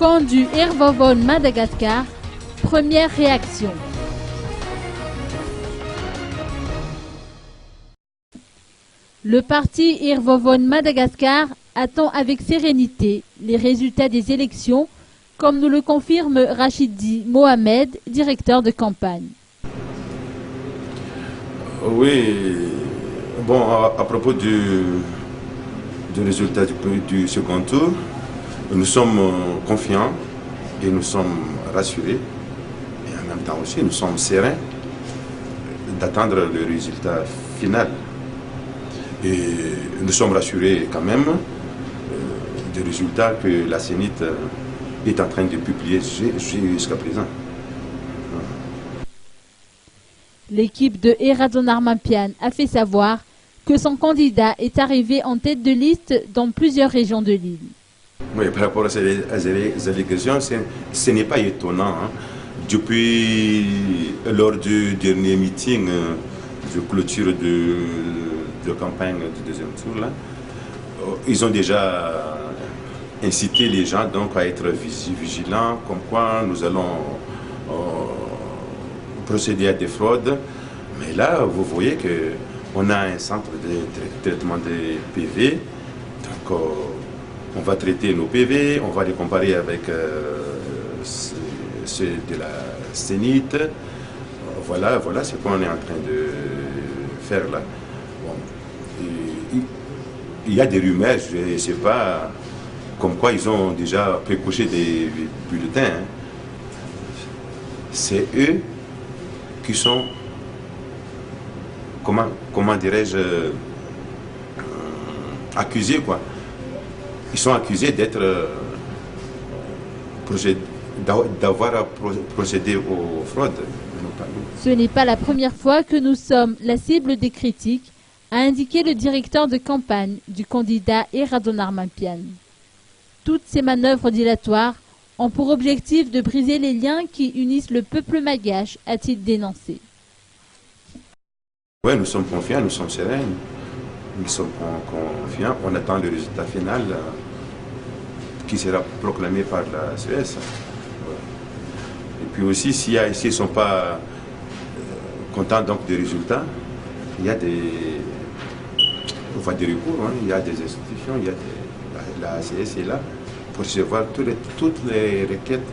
Camp du Hervovon Madagascar, première réaction. Le parti Hervovon Madagascar attend avec sérénité les résultats des élections, comme nous le confirme Rachidi Mohamed, directeur de campagne. Oui, bon, à propos du résultat du second tour, nous sommes confiants et nous sommes rassurés. Et en même temps aussi, nous sommes sereins d'attendre le résultat final. Et nous sommes rassurés quand même des résultats que la CENIT est en train de publier jusqu'à présent. L'équipe de Eradonarmampian a fait savoir que son candidat est arrivé en tête de liste dans plusieurs régions de l'île. Oui, par rapport à ces allégations, ce n'est pas étonnant. Hein. Depuis lors du dernier meeting de clôture de campagne du deuxième tour, là, ils ont déjà incité les gens donc à être vigilants, comme quoi nous allons procéder à des fraudes. Mais là, vous voyez qu'on a un centre de traitement des PV. Donc, on va traiter nos PV, on va les comparer avec ceux de la CENIT. Voilà ce qu'on est en train de faire là. Bon. Il y a des rumeurs, je ne sais pas, comme quoi ils ont déjà précoché des bulletins. Hein. C'est eux qui sont, comment dirais-je, accusés, quoi. Ils sont accusés d'avoir procédé aux fraudes. Ce n'est pas la première fois que nous sommes la cible des critiques, a indiqué le directeur de campagne du candidat Eradonarmampian. Toutes ces manœuvres dilatoires ont pour objectif de briser les liens qui unissent le peuple malgache, a-t-il dénoncé. Oui, nous sommes confiants, nous sommes sereins, nous sommes confiants. On attend le résultat final qui sera proclamé par la CES. Et puis aussi, s'ils ne sont pas contents donc des résultats, il y a des recours, hein, il y a des institutions, il y a la ACS est là pour recevoir toutes les requêtes